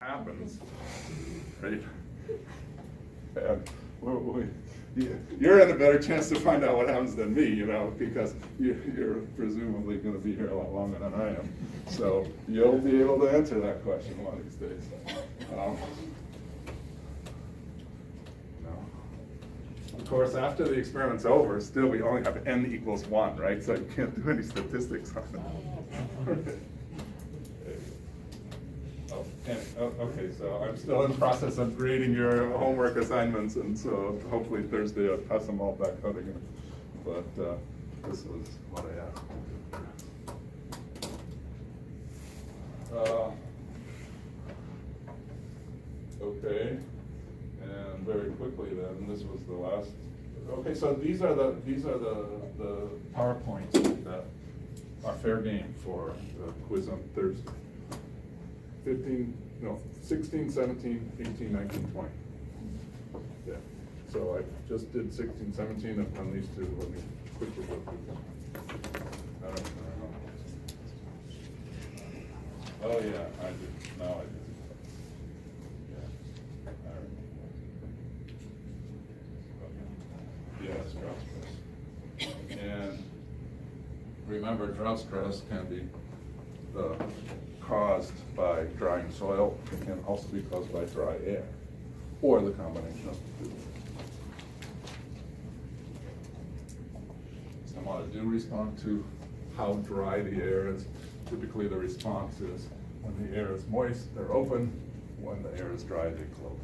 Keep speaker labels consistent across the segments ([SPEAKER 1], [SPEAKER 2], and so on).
[SPEAKER 1] happens, right? And you're in a better chance to find out what happens than me, because you're presumably going to be here a lot longer than I am. So you'll be able to answer that question one of these days. Of course, after the experiment's over, still we only have n equals 1, right? So you can't do any statistics on it. Okay, so I'm still in the process of grading your homework assignments, and so hopefully Thursday I'll pass them all back out again. But this was what I asked. Okay, and very quickly then, this was the last. Okay, so these are the PowerPoints that are fair game for the quiz on Thursday. 16, 17, 18, 19, 20. Yeah. So I just did 16, 17 on these two. Let me quickly go through them. I don't know. Oh yeah, I did. Now I did. Yeah. All right. Okay. Yes, drought stress. And remember, drought stress can be caused by drying soil. It can also be caused by dry air, or the combination of the two. Stomata do respond to how dry the air is. Typically the response is when the air is moist, they're open. When the air is dry, they close.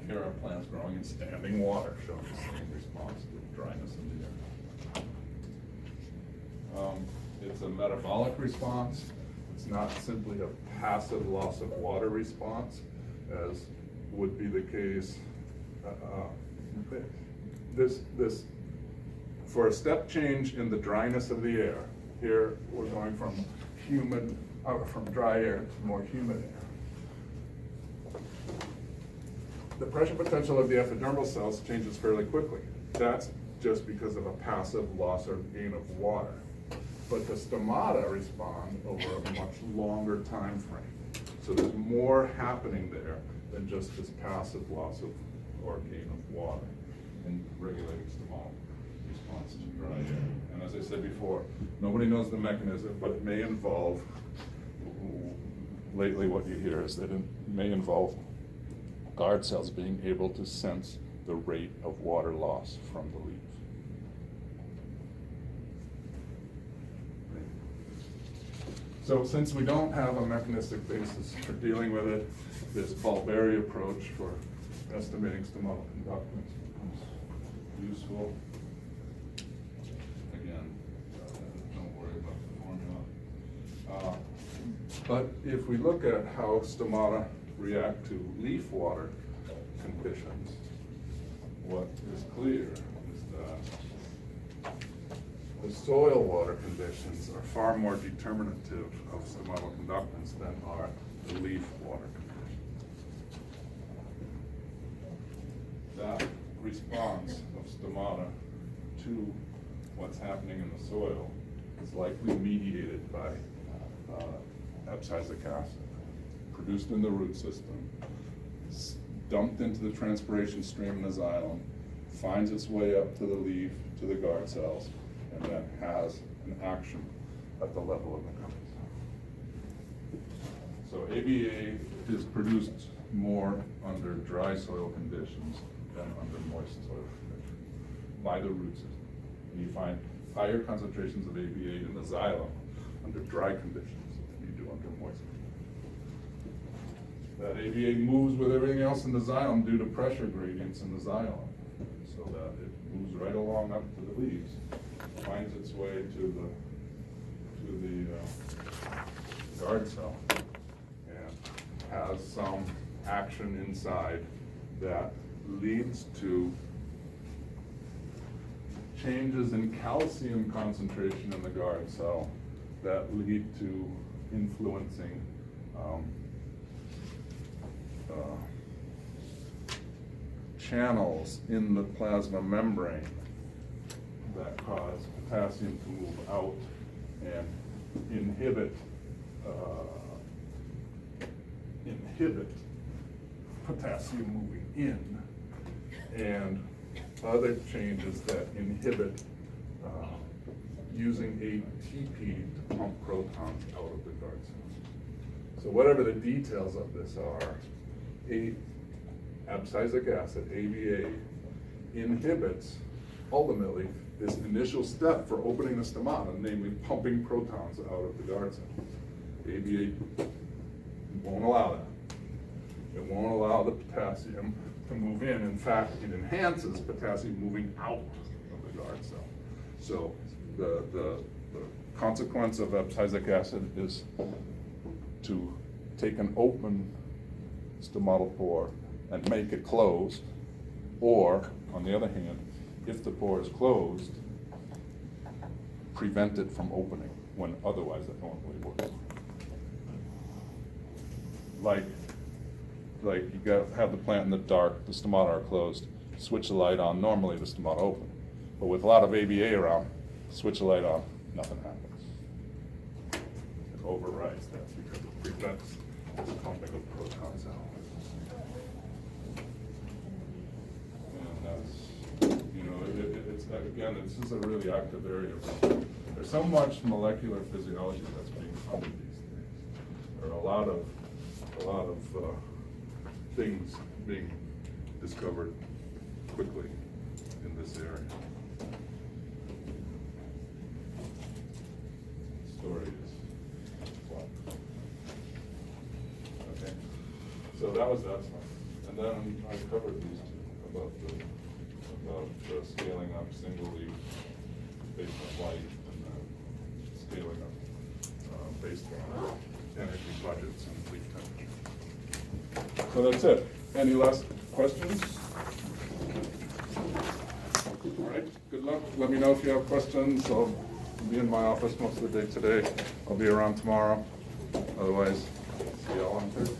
[SPEAKER 1] Here are plants growing in standing water, showing the same response to dryness in the air. It's a metabolic response. It's not simply a passive loss of water response, as would be the case. For a step change in the dryness of the air, here we're going from dry air to more humid air. The pressure potential of the epidermal cells changes fairly quickly. That's just because of a passive loss or gain of water. But the stomata respond over a much longer time frame. So there's more happening there than just this passive loss of or gain of water in regulating stomatal response to dry air. And as I said before, nobody knows the mechanism, but it may involve, lately what you hear is that it may involve guard cells being able to sense the rate of water loss from the leaf. So since we don't have a mechanistic basis for dealing with it, this Ball-Berry approach for estimating stomatal conductance becomes useful. Again, don't worry about the formula. But if we look at how stomata react to leaf water conditions, what is clear is that the soil water conditions are far more determinative of stomatal conductance than are the leaf water conditions. That response of stomata to what's happening in the soil is likely mediated by abscisic acid, produced in the root system, dumped into the transpiration stream in the xylem, finds its way up to the leaf, to the guard cells, and then has an action at the level of the guard cell. So ABA is produced more under dry soil conditions than under moist soil conditions by the root system. And you find higher concentrations of ABA in the xylem under dry conditions than you do under moist conditions. That ABA moves with everything else in the xylem due to pressure gradients in the xylem, so that it moves right along up to the leaves, finds its way to the guard cell, and has some action inside that leads to changes in calcium concentration in the guard cell that lead to influencing channels in the plasma membrane that cause potassium to move out and inhibit potassium moving in, and other changes that inhibit using ATP to pump protons out of the guard cells. So whatever the details of this are, abscisic acid, ABA, inhibits ultimately this initial step for opening the stomata, namely pumping protons out of the guard cells. ABA won't allow that. It won't allow the potassium to move in. In fact, it enhances potassium moving out of the guard cell. So the consequence of abscisic acid is to take an open stomatal pore and make it closed, or, on the other hand, if the pore is closed, prevent it from opening when otherwise it normally would. Like you got have the plant in the dark, the stomata are closed, switch the light on, normally the stomata open. But with a lot of ABA around, switch the light on, nothing happens. It overrides that because it prevents the pumping of protons out. And that's, it's again, this is a really active area. There's so much molecular physiology that's being studied these days. There are a lot of things being discovered quickly in this area. Story is fun. Okay, so that was that one, and then I covered these two about the scaling up single leaf based on light, and then scaling up based on energy budgets and leaf temperature. So that's it. Any last questions? All right, good luck. Let me know if you have questions. I'll be in my office most of the day today. I'll be around tomorrow. Otherwise, see you all on Thursday.